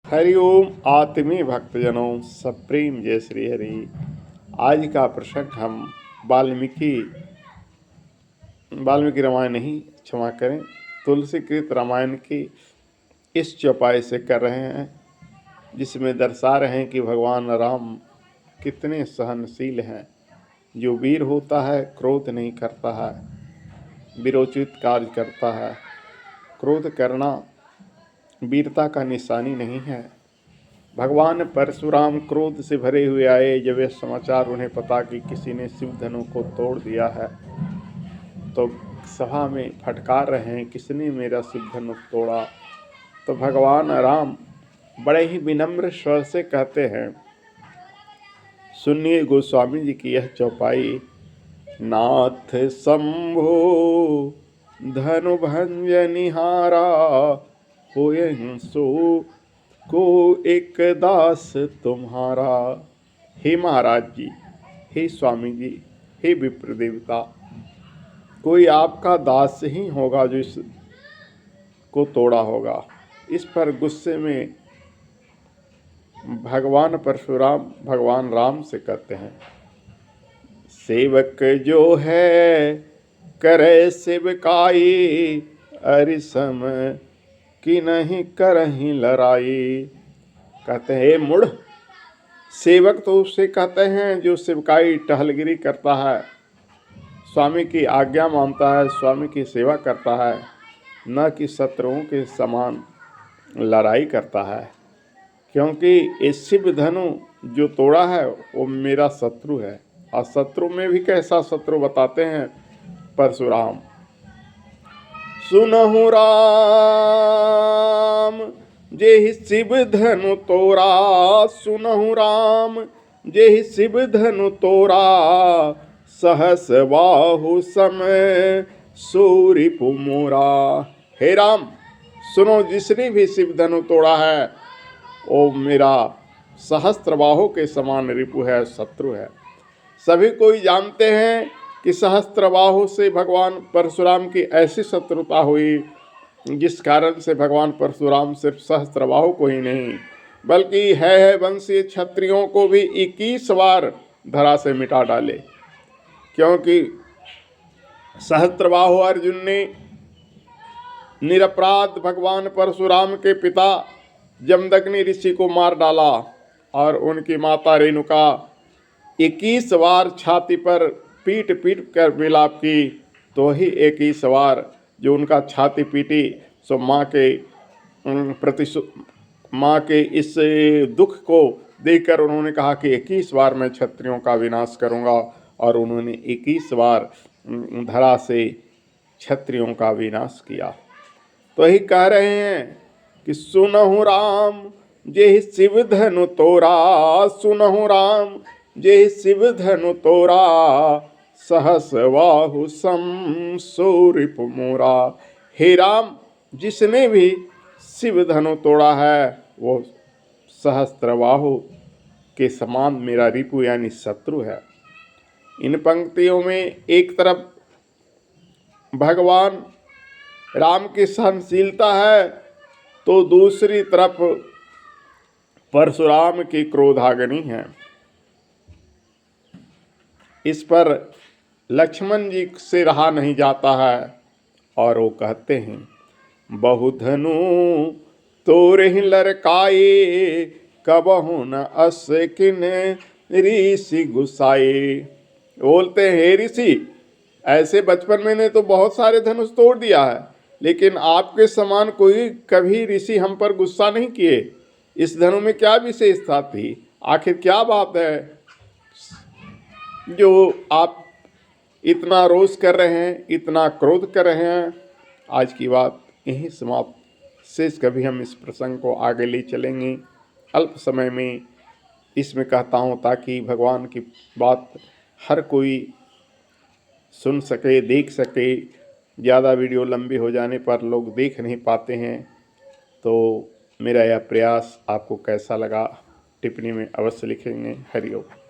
हरिओम आत्मीय भक्तजनों, सप्रेम जय श्री हरि। आज का प्रसंग हम वाल्मीकि रामायण नहीं, क्षमा करें, तुलसीकृत रामायण की इस चौपाई से कर रहे हैं, जिसमें दर्शा रहे हैं कि भगवान राम कितने सहनशील हैं। जो वीर होता है क्रोध नहीं करता है, वीरोचित कार्य करता है। क्रोध करना वीरता का निशानी नहीं है। भगवान परशुराम क्रोध से भरे हुए आए। जब यह समाचार उन्हें पता कि किसी ने शिव धनु को तोड़ दिया है, तो सभा में फटकार रहे हैं, किसने मेरा शिव धनु तोड़ा। तो भगवान राम बड़े ही विनम्र स्वर से कहते हैं, सुनिए गोस्वामी जी की यह चौपाई। नाथ शंभो धनु भंजनिहारा, होय सो को एक दास तुम्हारा। हे महाराज जी, हे स्वामी जी, हे विप्र देवता, कोई आपका दास ही होगा जो इसको तोड़ा होगा। इस पर गुस्से में भगवान परशुराम भगवान राम से कहते हैं, सेवक जो है करे सेवकाई, अरिसम कि नहीं करहीं लड़ाई। कहते हैं, हे मूढ़, सेवक तो उससे कहते हैं जो सेवकाई टहलगिरी करता है, स्वामी की आज्ञा मानता है, स्वामी की सेवा करता है, न कि शत्रुओं के समान लड़ाई करता है। क्योंकि ये शिव धनु जो तोड़ा है वो मेरा शत्रु है। और शत्रु में भी कैसा शत्रु बताते हैं परशुराम। सुनहु राम जेहि शिव धनु तोरा, सुनहु राम जेहि शिव धनु तोरा, सहस बाहु सम सूरिपु मोरा। हे राम, सुनो, जिसने भी शिव धनु तोड़ा है वो मेरा सहस्त्र बाहु के समान रिपु है, शत्रु है। सभी कोई जानते हैं कि सहस्त्रबाहु से भगवान परशुराम की ऐसी शत्रुता हुई, जिस कारण से भगवान परशुराम सिर्फ सहस्त्रबाहु को ही नहीं बल्कि है वंशीय क्षत्रियों को भी 21 बार धरा से मिटा डाले। क्योंकि सहस्त्रबाहु अर्जुन ने निरपराध भगवान परशुराम के पिता जमदग्नि ऋषि को मार डाला और उनकी माता रेणुका 21 बार छाती पर पीट पीट कर विलाप की। तो ही 21 बार जो उनका छाती पीटी, सो माँ के इस दुख को देखकर उन्होंने कहा कि 21 बार मैं क्षत्रियों का विनाश करूँगा। और उन्होंने 21 बार धरा से क्षत्रियों का विनाश किया। तो ही कह रहे हैं कि सुनहु राम जेहि शिव धनु तोरा, सुनहु राम जेहि शिव धनु तोरा, सहस बाहु सम सूरिपु मोरा। हे राम, जिसने भी शिव धनु तोड़ा है वो सहस्त्रबाहु के समान मेरा रिपु यानी शत्रु है। इन पंक्तियों में एक तरफ भगवान राम की सहनशीलता है, तो दूसरी तरफ परशुराम की क्रोधाग्नि है। इस पर लक्ष्मण जी से रहा नहीं जाता है और वो कहते हैं, बहुधनु तोरहि लरकाए, कबहु न अस किन ऋषि गुसाए। बोलते हैं, हे ऋषि, ऐसे बचपन में ने तो बहुत सारे धनुष तोड़ दिया है, लेकिन आपके समान कोई कभी ऋषि हम पर गुस्सा नहीं किए। इस धनु में क्या विशेषता थी? आखिर क्या बात है जो आप इतना रोष कर रहे हैं, इतना क्रोध कर रहे हैं? आज की बात यहीं समाप्त। शेष कभी हम इस प्रसंग को आगे ले चलेंगे अल्प समय में। इसमें कहता हूँ ताकि भगवान की बात हर कोई सुन सके, देख सके। ज़्यादा वीडियो लंबी हो जाने पर लोग देख नहीं पाते हैं। तो मेरा यह प्रयास आपको कैसा लगा टिप्पणी में अवश्य लिखेंगे। हरि ओम।